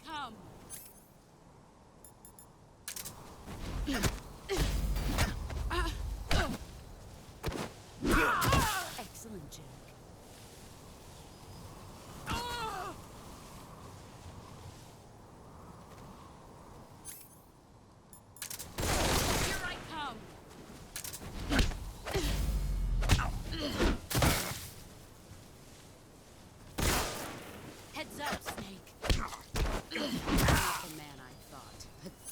come. Excellent, Jack. Here I come. Heads up, Snake. Not the man I thought. Pathetic.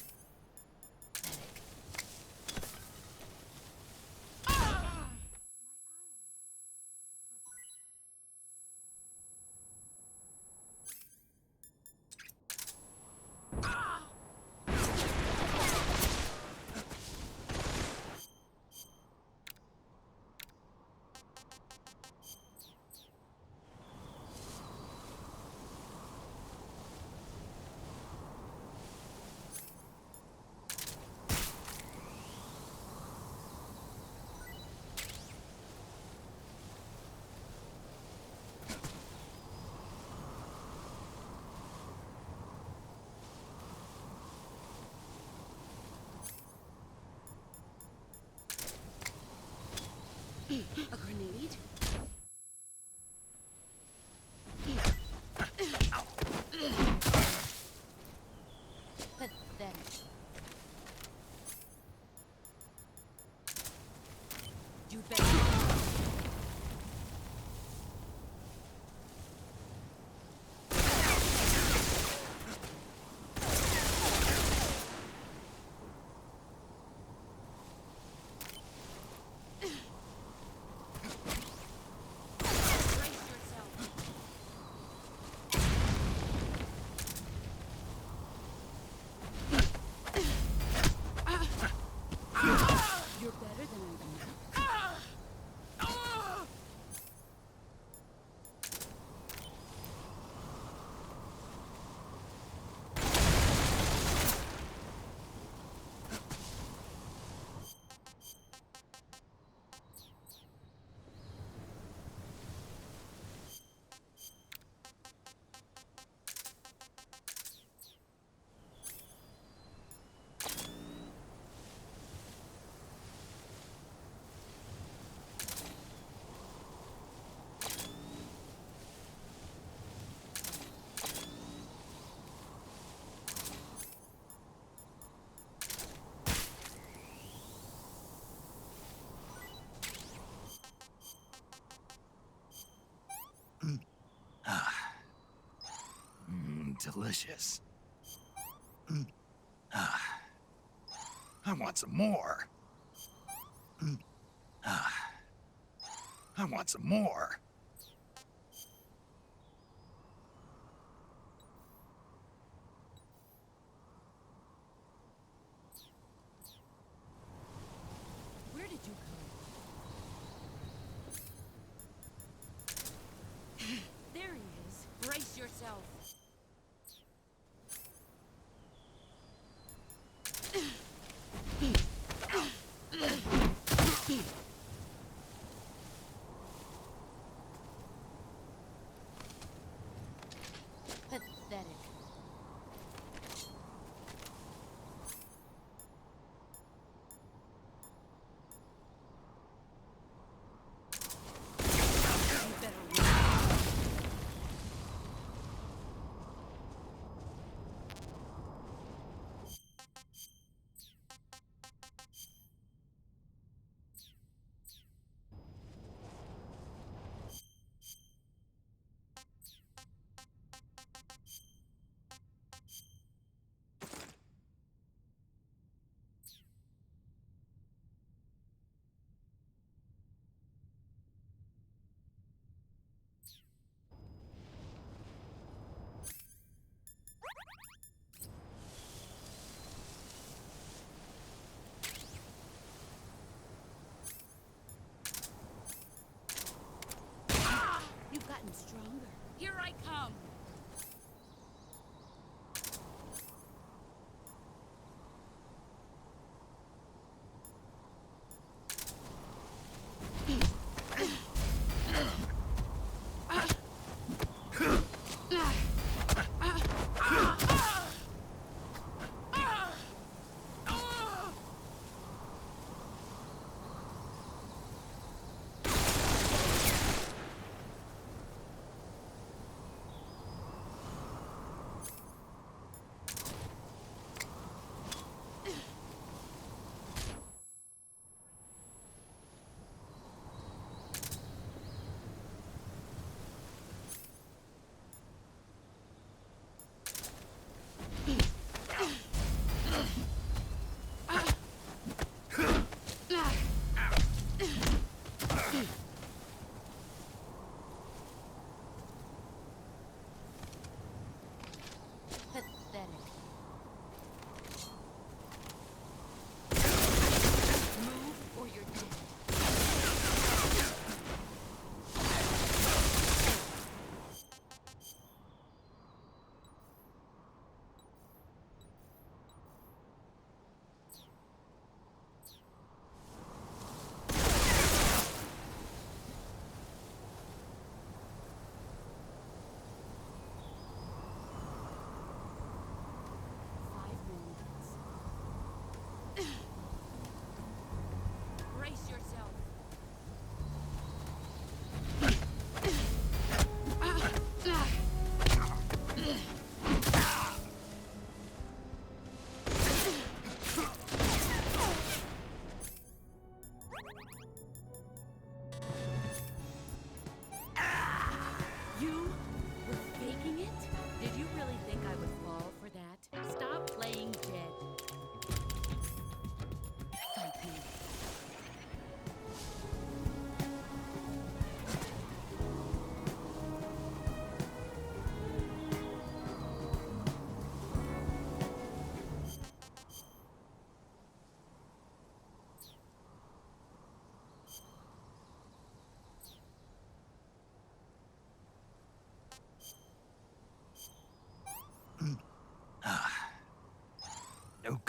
A grenade? Pathetic. You better. You're better than I am. Delicious. I want some more. I want some more. Where did you go? There he is. Brace yourself. Pathetic. You better run.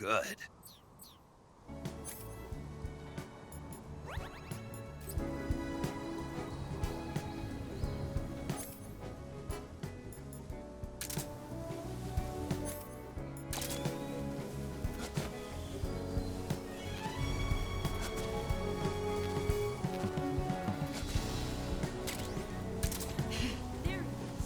good. There he is.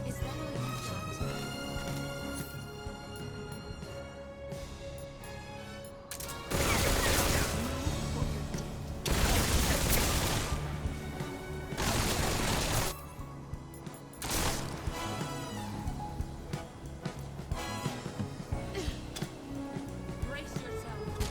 Is that all you got? Brace yourself.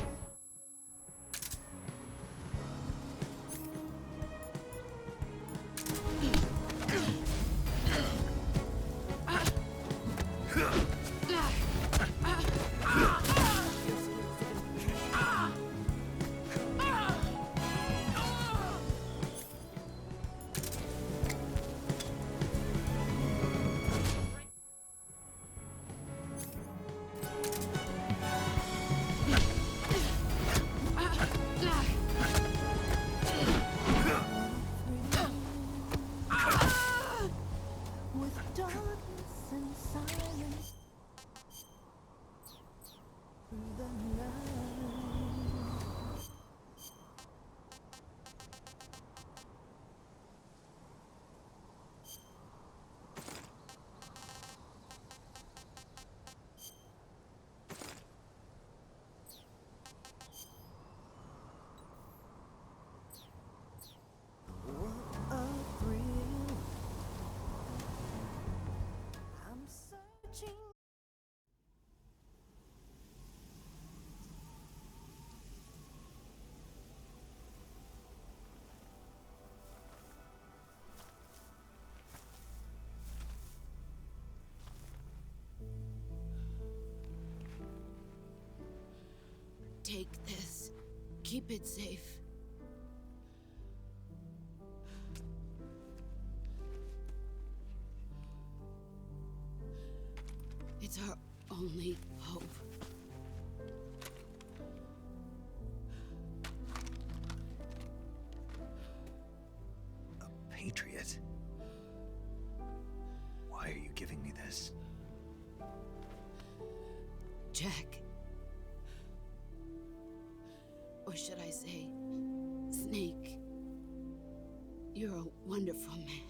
With darkness and silence through the night. What a thrill. I'm searching. Take this. Keep it safe. It's our only hope. A patriot? Why are you giving me this? Jack. Or should I say, Snake. You're a wonderful man.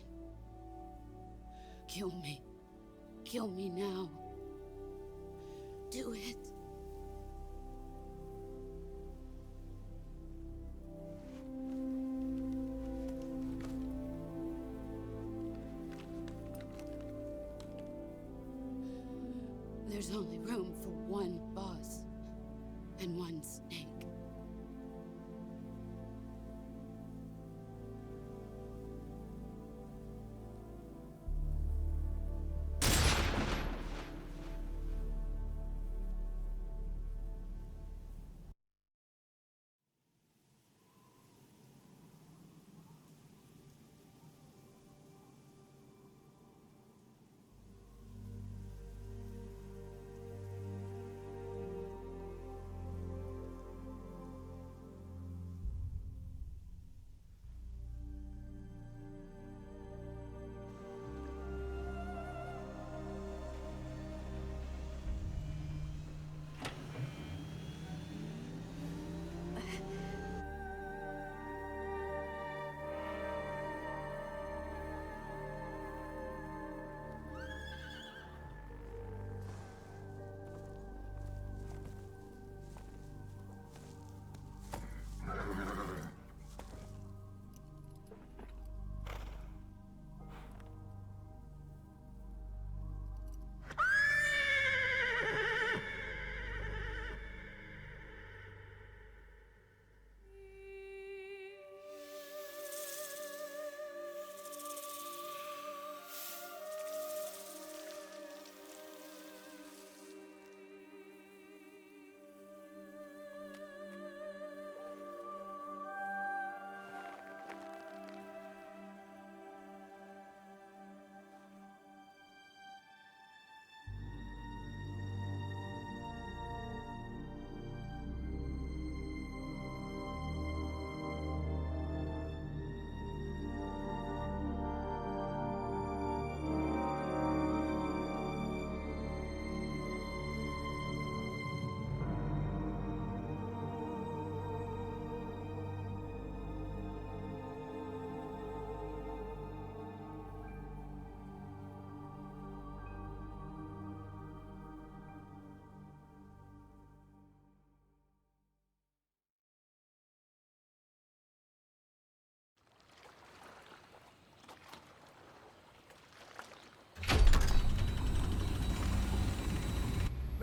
Kill me. Kill me now. Do it. There's only room for one boss and one snake.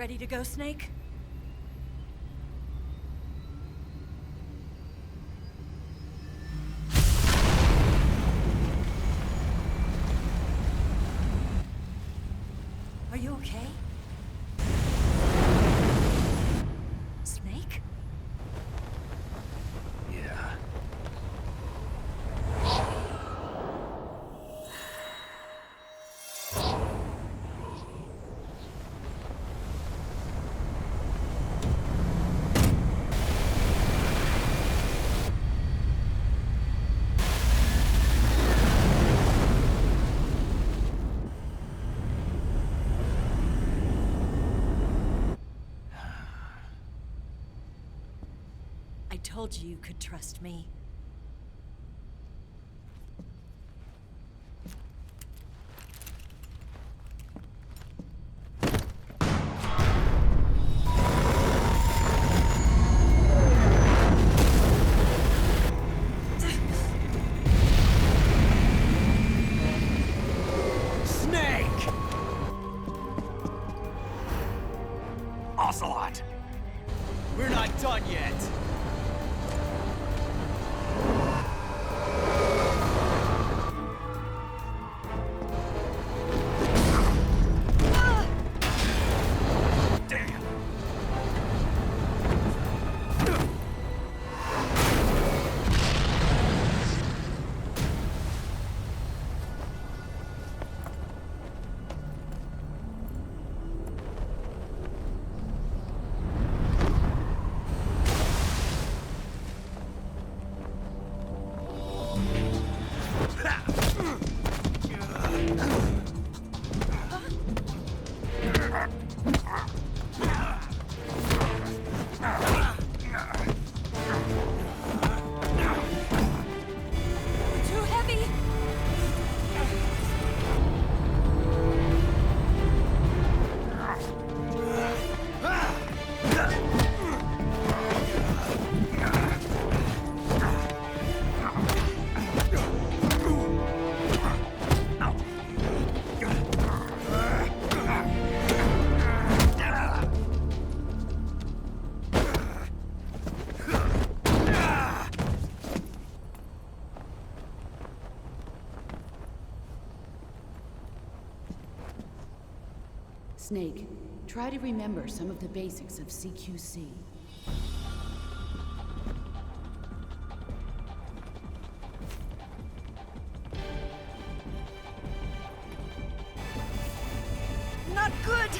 Ready to go, Snake? Are you okay? Snake? Yeah. I told you you could trust me. Snake! Ocelot! We're not done yet. Damn! Too heavy! Snake, try to remember some of the basics of CQC. Not good!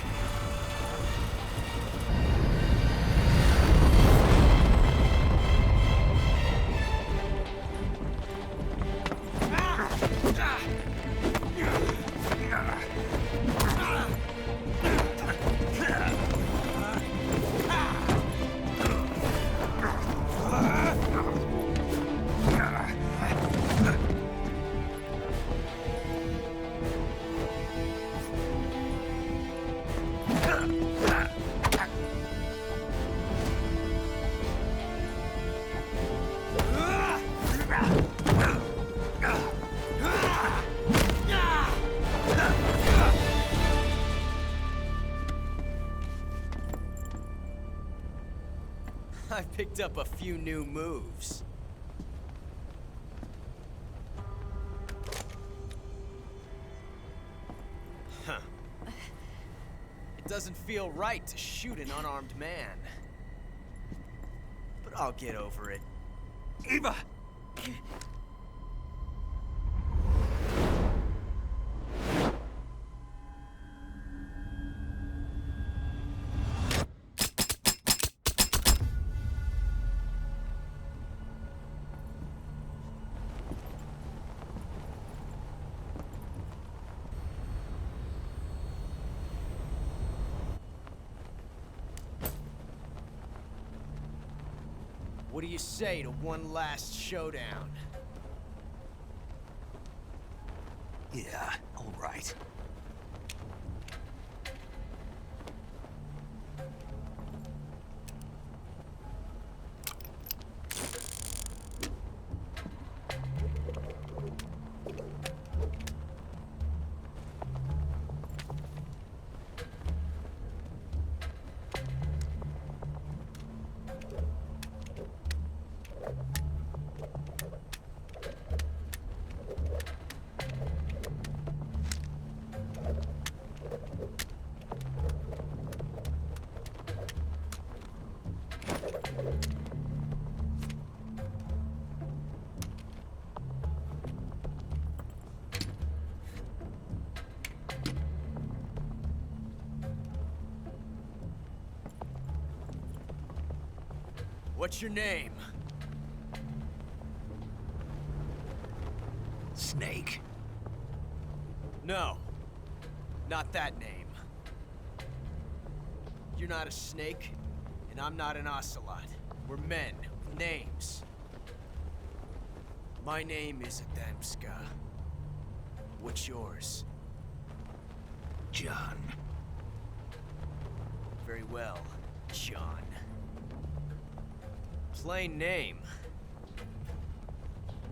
I picked up a few new moves. Huh. It doesn't feel right to shoot an unarmed man. But I'll get over it. Eva! What do you say to one last showdown? Yeah, all right. What's your name? Snake. No. Not that name. You're not a snake, and I'm not an ocelot. We're men with names. My name is Adamska. What's yours? John. Very well, John. Plain name.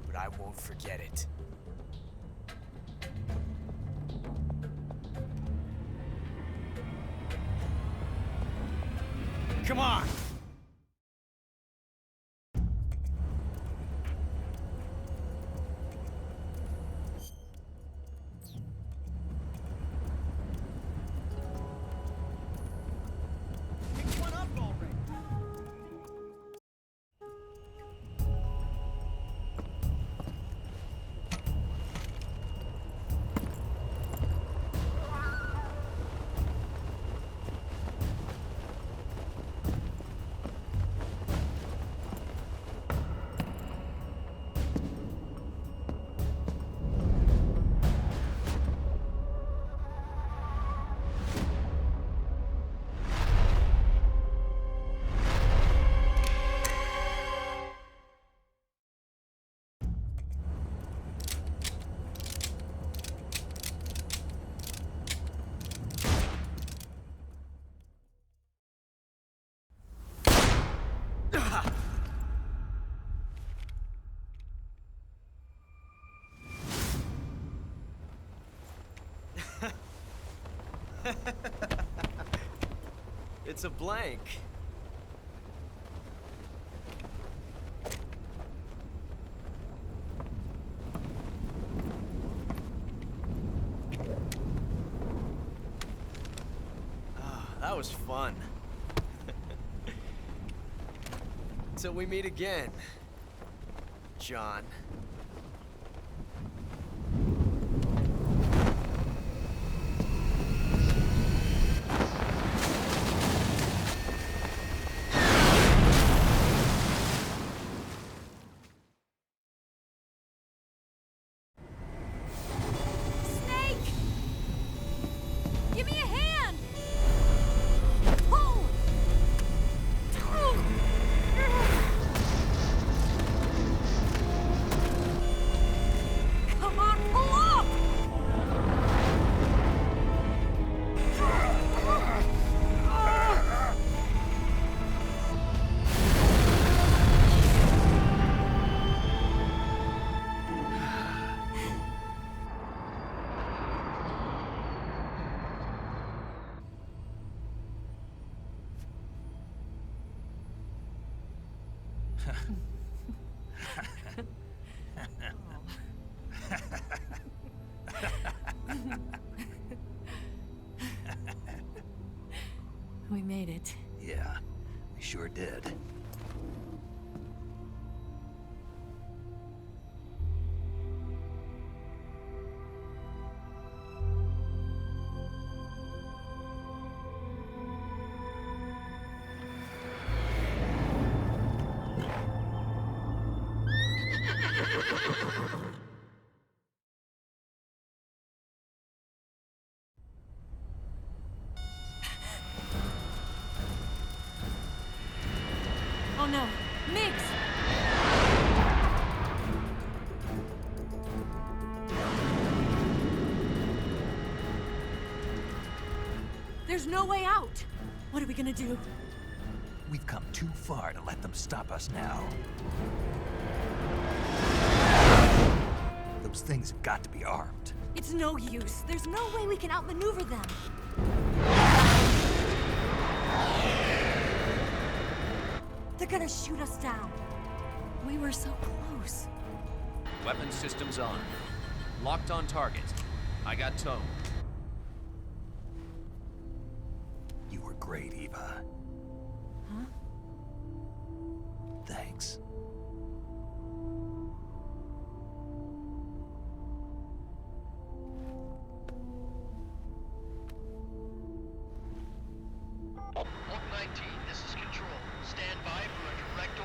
But I won't forget it. Come on! Pick one up already! It's a blank. Ah, that was fun. Till we meet again, John. Snake! Give me a hand! Pull! Come on, pull up! We made it. Yeah, we sure did. Oh no, Mix! There's no way out! What are we gonna do? We've come too far to let them stop us now. Those things have got to be armed. It's no use. There's no way we can outmaneuver them. They're gonna shoot us down. We were so close. Weapon systems on. Locked on target. I got tone. You were great, Eva. Huh? Thanks. Block 19, this is Control. Stand by for a direct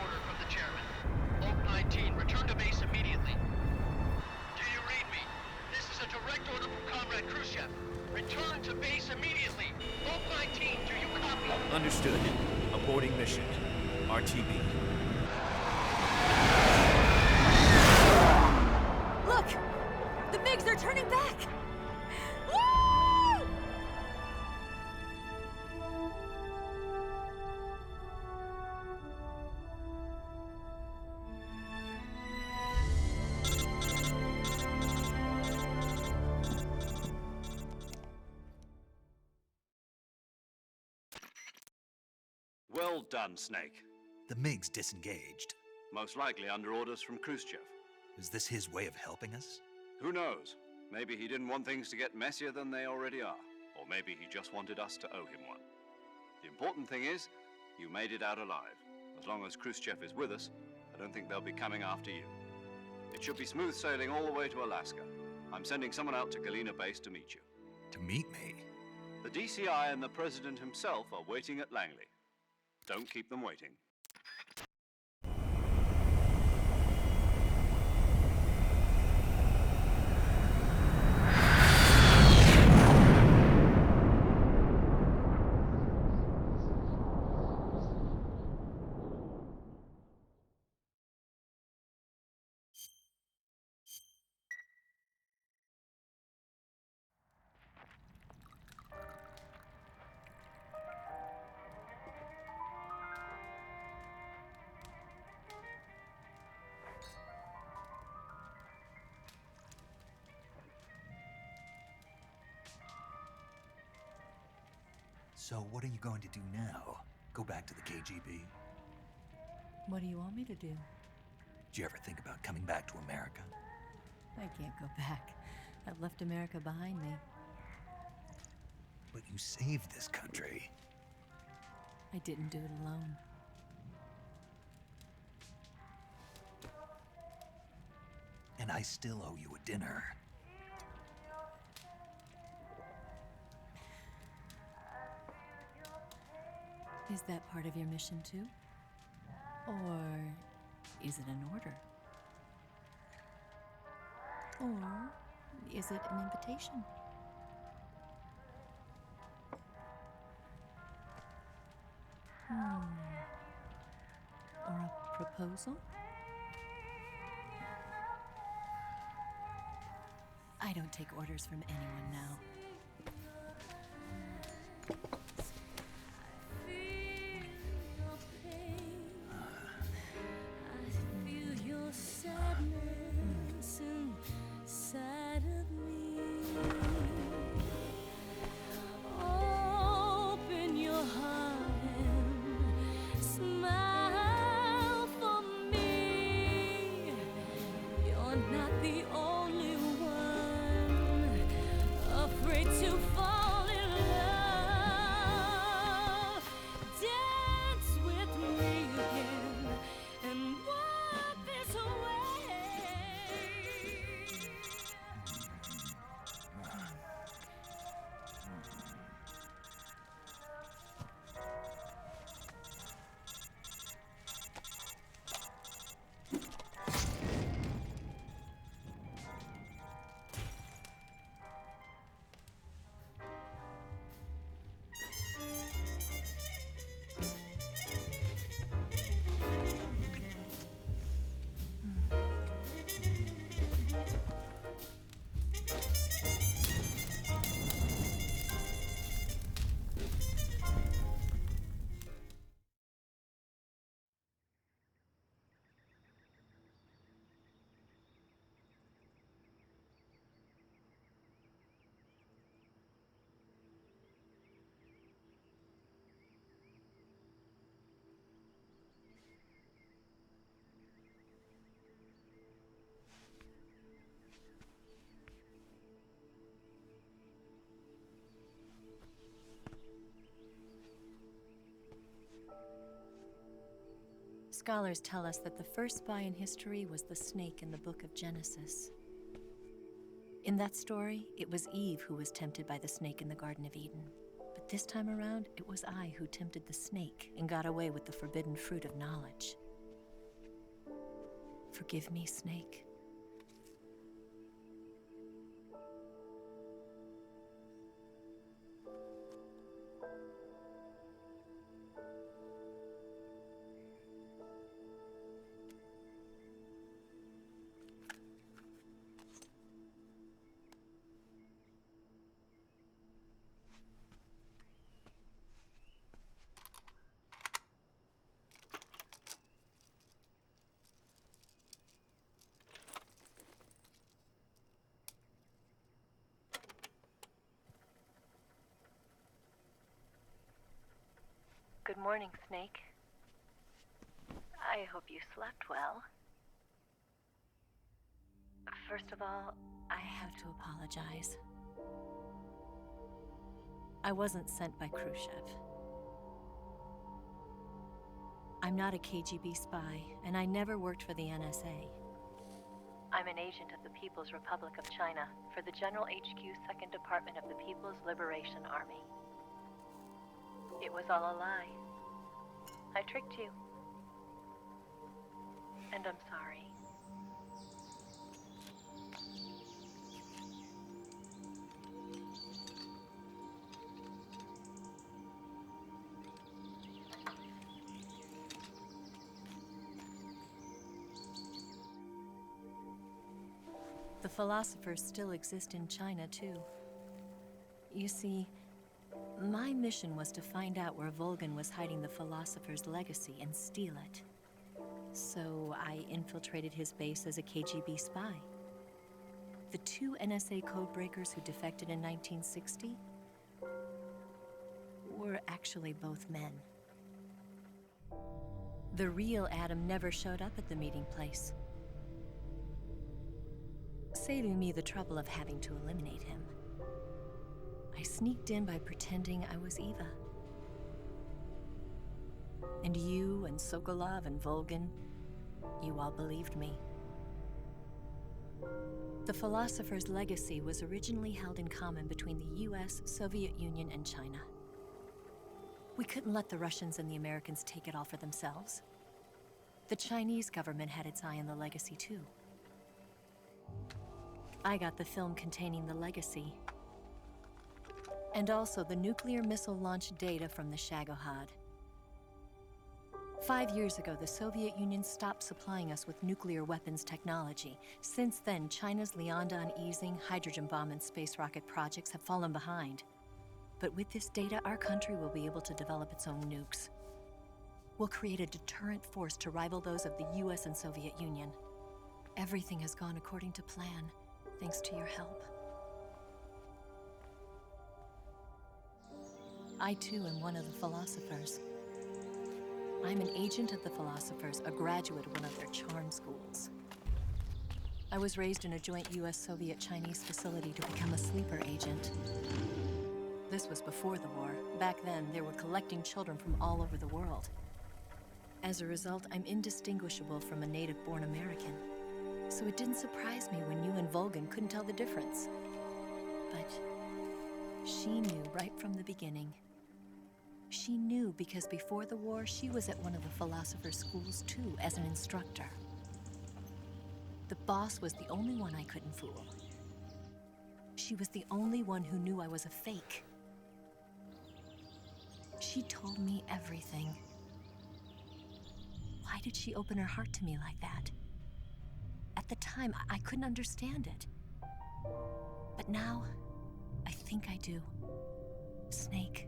Understood. Aborting mission. RTB. Look! The MiGs are turning back! Woo! Well done, Snake. The MiG's disengaged. Most likely under orders from Khrushchev. Is this his way of helping us? Who knows? Maybe he didn't want things to get messier than they already are. Or maybe he just wanted us to owe him one. The important thing is, you made it out alive. As long as Khrushchev is with us, I don't think they'll be coming after you. It should be smooth sailing all the way to Alaska. I'm sending someone out to Galena Base to meet you. To meet me? The DCI and the President himself are waiting at Langley. Don't keep them waiting. So what are you going to do now? Go back to the KGB? What do you want me to do? Did you ever think about coming back to America? I can't go back. I've left America behind me. But you saved this country. I didn't do it alone. And I still owe you a dinner. Is that part of your mission too? Or is it an order? Or is it an invitation? Or a proposal? I don't take orders from anyone now. Scholars tell us that the first spy in history was the snake in the book of Genesis. In that story, it was Eve who was tempted by the snake in the Garden of Eden. But this time around, it was I who tempted the snake and got away with the forbidden fruit of knowledge. Forgive me, Snake. Good morning, Snake. I hope you slept well. First of all, I have to apologize. I wasn't sent by Khrushchev. I'm not a KGB spy, and I never worked for the NSA. I'm an agent of the People's Republic of China for the General HQ 2nd Department of the People's Liberation Army. It was all a lie. I tricked you. And I'm sorry. The philosophers still exist in China, too. You see, my mission was to find out where Volgan was hiding the philosopher's legacy and steal it. So I infiltrated his base as a KGB spy. The 2 NSA codebreakers who defected in 1960 were actually both men. The real Adam never showed up at the meeting place, saving me the trouble of having to eliminate him. I sneaked in by pretending I was Eva. And you and Sokolov and Volgan, you all believed me. The philosopher's legacy was originally held in common between the US, Soviet Union, and China. We couldn't let the Russians and the Americans take it all for themselves. The Chinese government had its eye on the legacy, too. I got the film containing the legacy, and also the nuclear missile launch data from the Shagohod. 5 years ago, the Soviet Union stopped supplying us with nuclear weapons technology. Since then, China's Liaodong easing, hydrogen bomb, and space rocket projects have fallen behind. But with this data, our country will be able to develop its own nukes. We'll create a deterrent force to rival those of the US and Soviet Union. Everything has gone according to plan, thanks to your help. I too am one of the philosophers. I'm an agent of the philosophers, a graduate of one of their charm schools. I was raised in a joint US-Soviet-Chinese facility to become a sleeper agent. This was before the war. Back then, they were collecting children from all over the world. As a result, I'm indistinguishable from a native-born American. So it didn't surprise me when you and Volgan couldn't tell the difference. But she knew right from the beginning. She knew because before the war, she was at one of the philosopher's schools too, as an instructor. The boss was the only one I couldn't fool. She was the only one who knew I was a fake. She told me everything. Why did she open her heart to me like that? At the time, I couldn't understand it. But now, I think I do. Snake.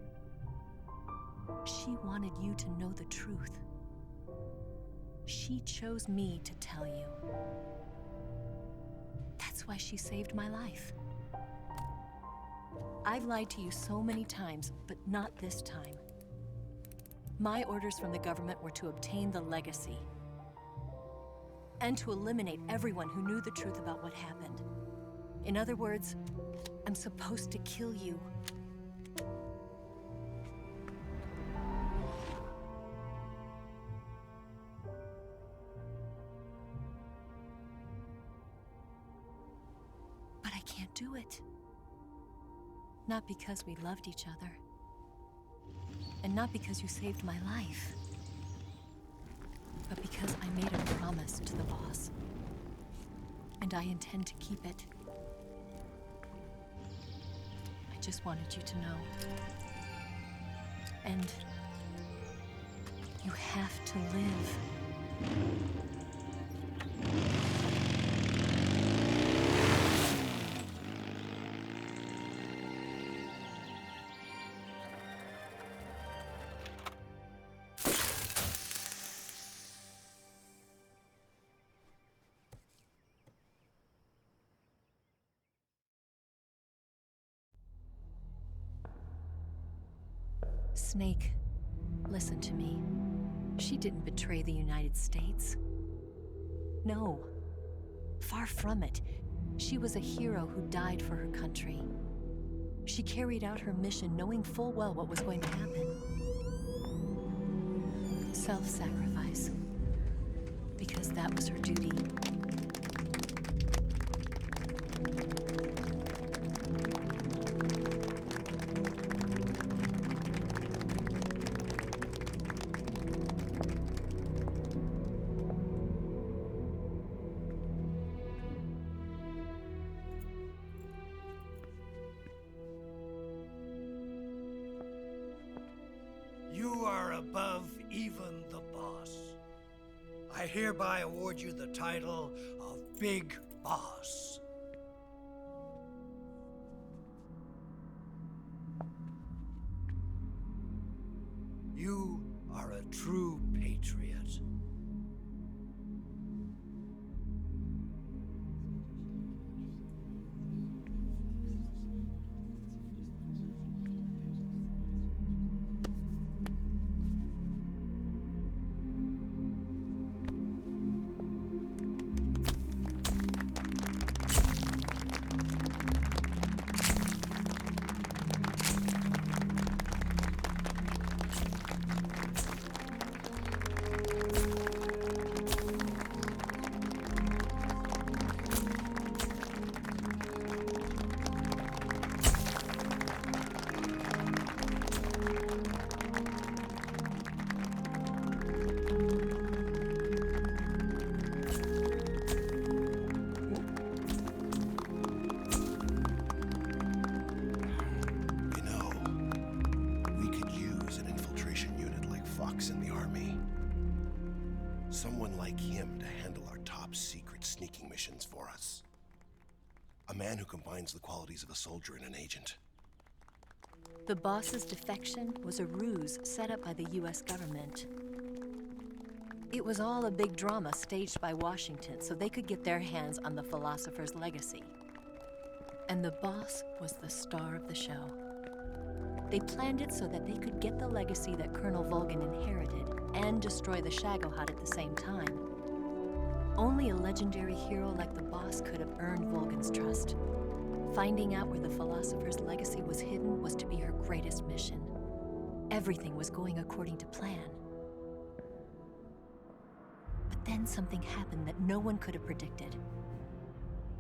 She wanted you to know the truth. She chose me to tell you. That's why she saved my life. I've lied to you so many times, but not this time. My orders from the government were to obtain the legacy and to eliminate everyone who knew the truth about what happened. In other words, I'm supposed to kill you. But I can't do it. Not because we loved each other. And not because you saved my life. But because I made a promise to the boss. And I intend to keep it. I just wanted you to know. And you have to live. Snake, Listen to me. She didn't betray the United States. No. Far from it. She was a hero who died for her country. She carried out her mission knowing full well what was going to happen. Self-sacrifice. Because that was her duty. You are above even the boss. I hereby award you the title of Big Boss. You are a true patriot. Someone like him to handle our top secret sneaking missions for us. A man who combines the qualities of a soldier and an agent. The boss's defection was a ruse set up by the US government. It was all a big drama staged by Washington so they could get their hands on the philosopher's legacy. And the boss was the star of the show. They planned it so that they could get the legacy that Colonel Volgin inherited and destroy the Shagohod at the same time. Only a legendary hero like the boss could have earned Volgin's trust. Finding out where the philosopher's legacy was hidden was to be her greatest mission. Everything was going according to plan. But then something happened that no one could have predicted.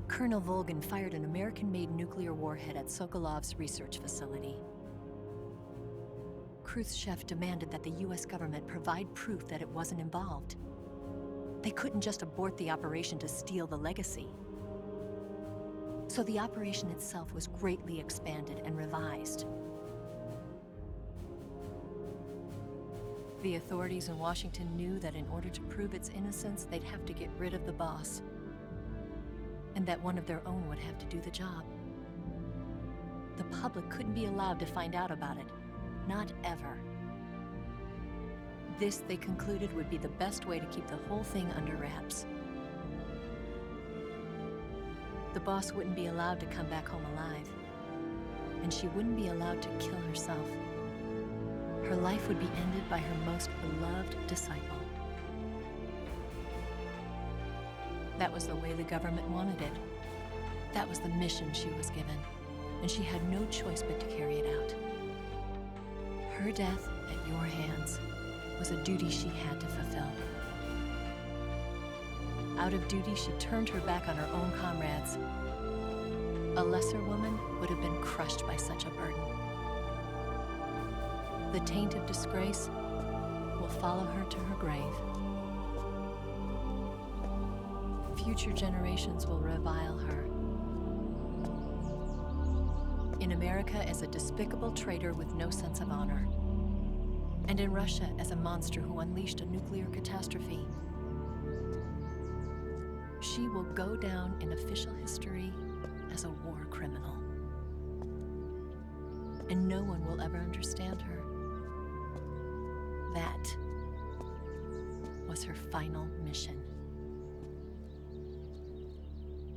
Colonel Volgin fired an American-made nuclear warhead at Sokolov's research facility. Khrushchev demanded that the US government provide proof that it wasn't involved. They couldn't just abort the operation to steal the legacy. So the operation itself was greatly expanded and revised. The authorities in Washington knew that in order to prove its innocence, they'd have to get rid of the boss, and that one of their own would have to do the job. The public couldn't be allowed to find out about it. Not ever. This, they concluded, would be the best way to keep the whole thing under wraps. The boss wouldn't be allowed to come back home alive, and she wouldn't be allowed to kill herself. Her life would be ended by her most beloved disciple. That was the way the government wanted it. That was the mission she was given, and she had no choice but to carry it out. Her death at your hands was a duty she had to fulfill. Out of duty, she turned her back on her own comrades. A lesser woman would have been crushed by such a burden. The taint of disgrace will follow her to her grave. Future generations will revile her. In America as a despicable traitor with no sense of honor. And in Russia as a monster who unleashed a nuclear catastrophe. She will go down in official history as a war criminal. And no one will ever understand her. That was her final mission.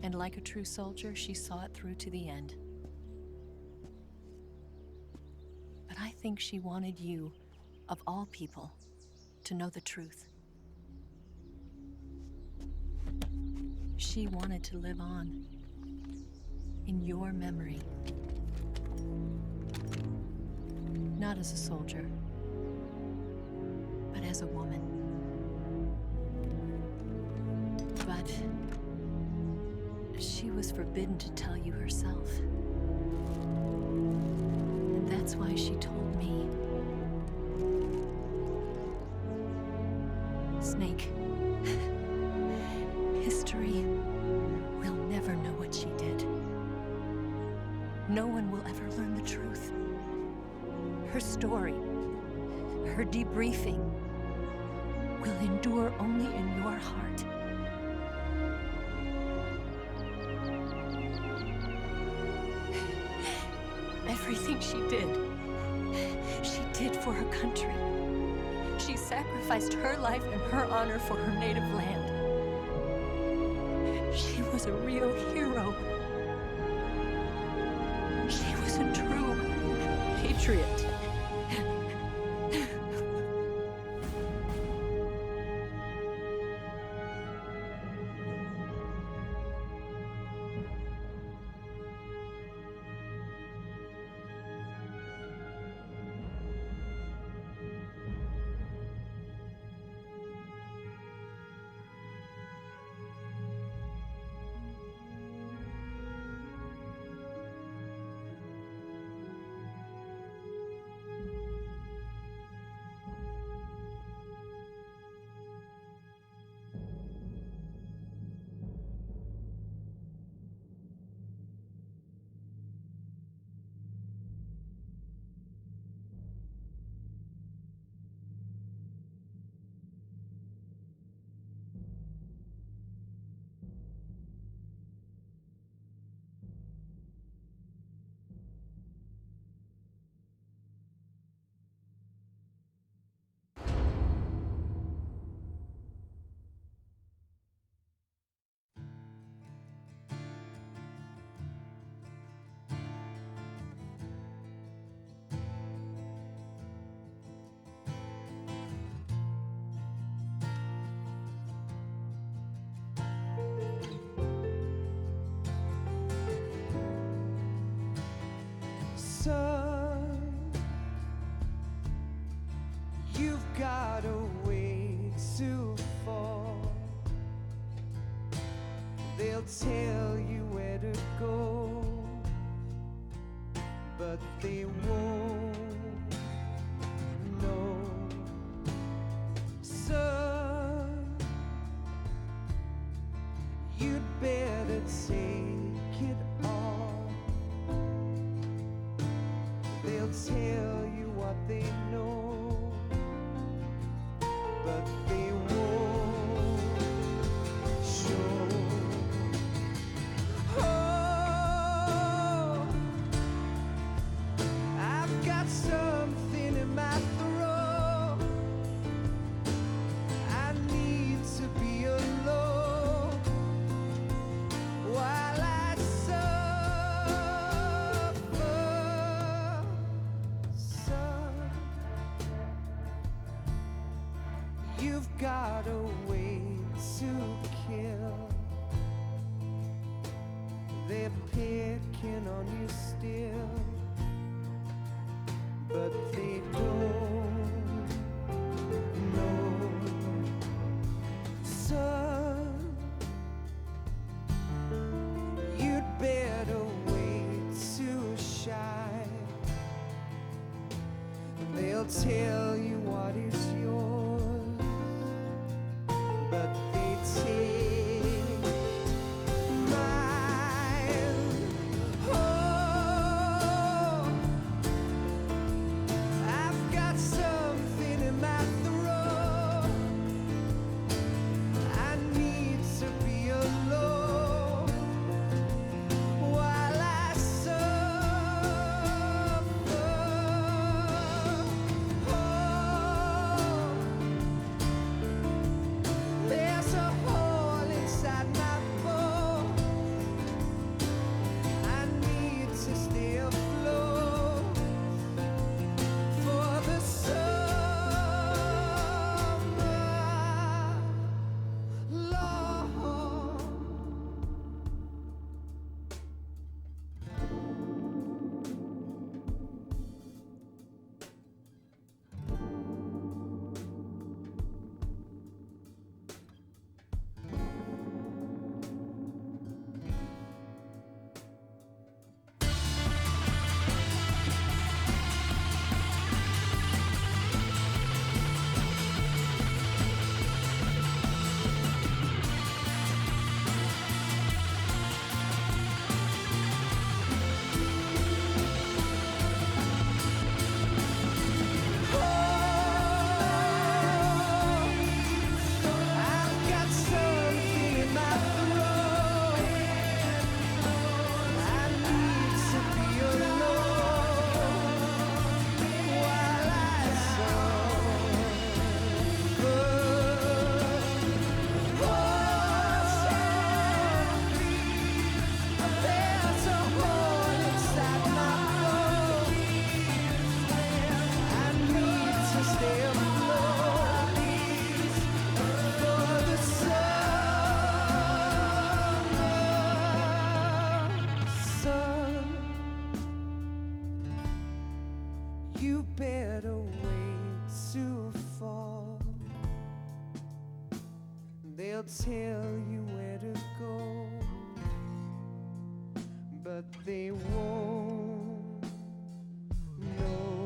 And like a true soldier, she saw it through to the end. But I think she wanted you of all people, to know the truth. She wanted to live on in your memory. Not as a soldier, but as a woman. But she was forbidden to tell you herself. And that's why she told me. Snake, history will never know what she did. No one will ever learn the truth. Her story, her debriefing, will endure only in your heart. Everything she did for her country. She sacrificed her life and her honor for her native land. She was a real hero. She was a true patriot. Son, you've got a way to fall. They'll tell you where to go, but they won't know. Son, you'd better take it all. They'll tell you what they know, but they won't show. Oh, I've got something in my throat. I need to be alone while I suffer. Son, you've got a way to kill. They're picking on you still, but they don't know. Son, you'd better wait to shine. They'll tell you what is yours, but they take mine. Oh, I've got some They'll tell you where to go, but they won't know.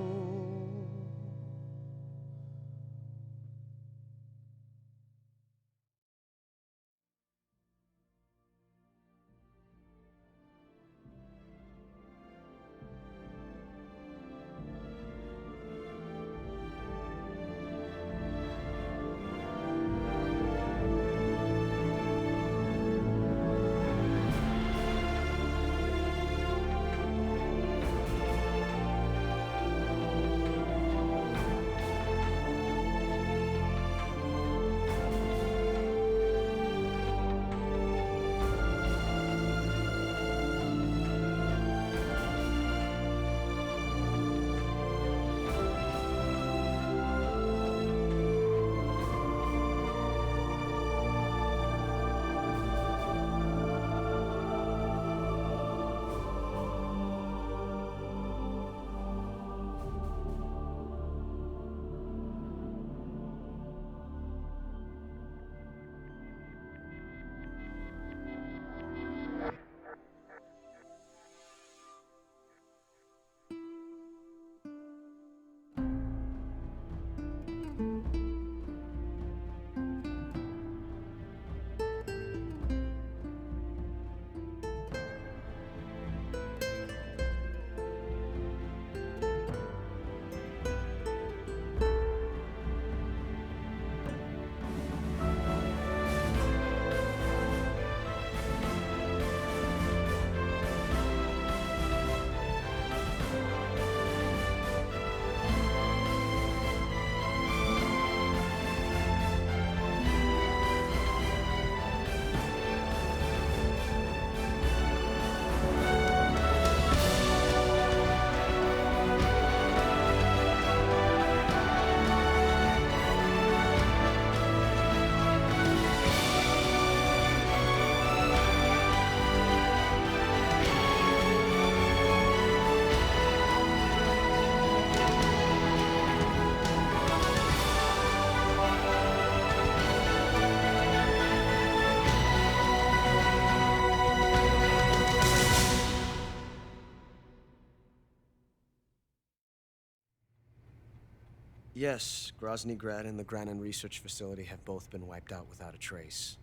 Yes, Grozny Grad and the Granin Research Facility have both been wiped out without a trace.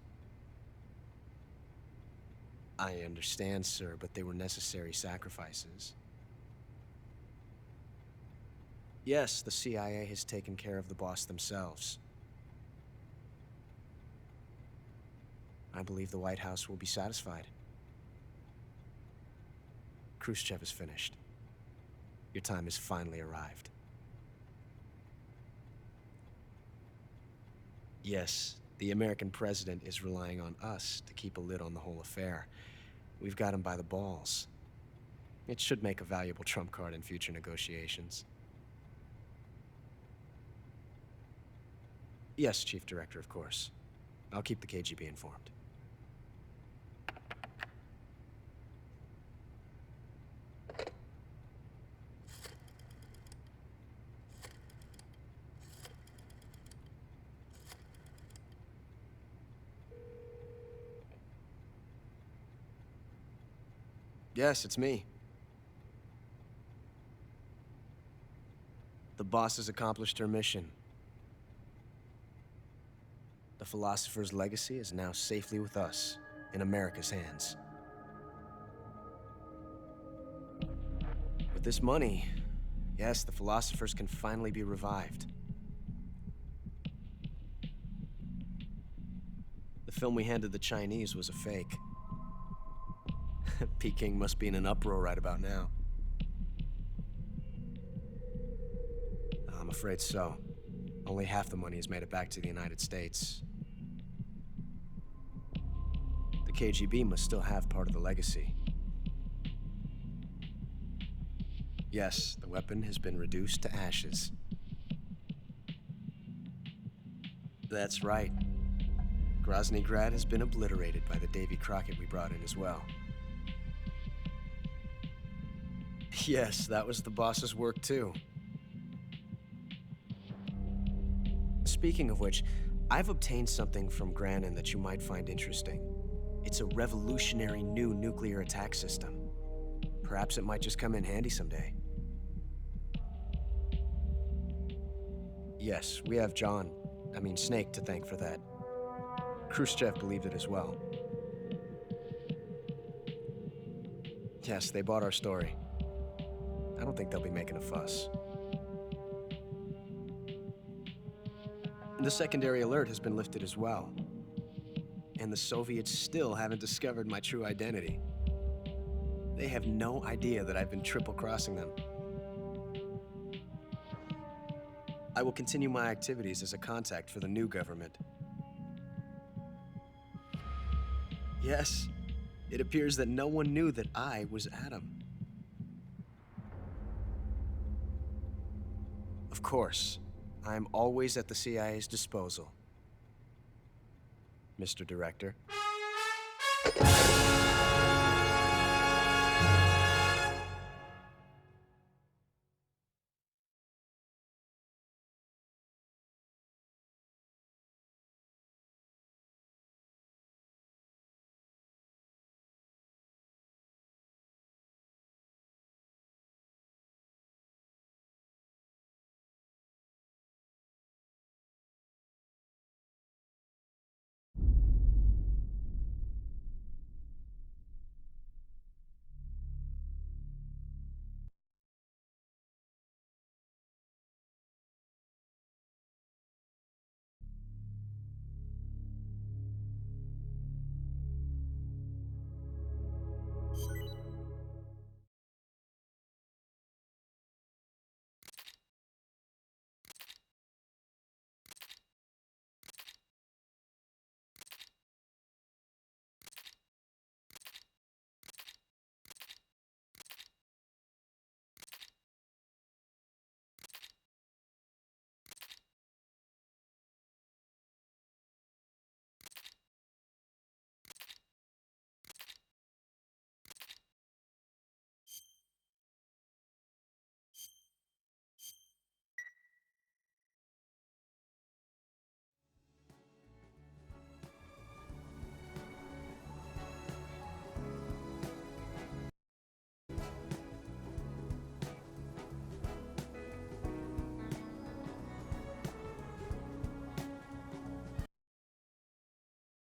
I understand, sir, but they were necessary sacrifices. Yes, the CIA has taken care of the boss themselves. I believe the White House will be satisfied. Khrushchev is finished. Your time has finally arrived. Yes, the American president is relying on us to keep a lid on the whole affair. We've got him by the balls. It should make a valuable trump card in future negotiations. Yes, Chief Director, of course. I'll keep the KGB informed. Yes, it's me. The boss has accomplished her mission. The philosopher's legacy is now safely with us, in America's hands. With this money, yes, the philosophers can finally be revived. The film we handed the Chinese was a fake. Peking must be in an uproar right about now. I'm afraid so. Only half the money has made it back to the United States. The KGB must still have part of the legacy. Yes, the weapon has been reduced to ashes. That's right. Grozny Grad has been obliterated by the Davy Crockett we brought in as well. Yes, that was the boss's work too. Speaking of which, I've obtained something from Grannon that you might find interesting. It's a revolutionary new nuclear attack system. Perhaps it might just come in handy someday. Yes, we have Snake to thank for that. Khrushchev believed it as well. Yes, they bought our story. I don't think they'll be making a fuss. The secondary alert has been lifted as well. And the Soviets still haven't discovered my true identity. They have no idea that I've been triple-crossing them. I will continue my activities as a contact for the new government. Yes, it appears that no one knew that I was Adam. Of course, I am always at the CIA's disposal, Mr. Director.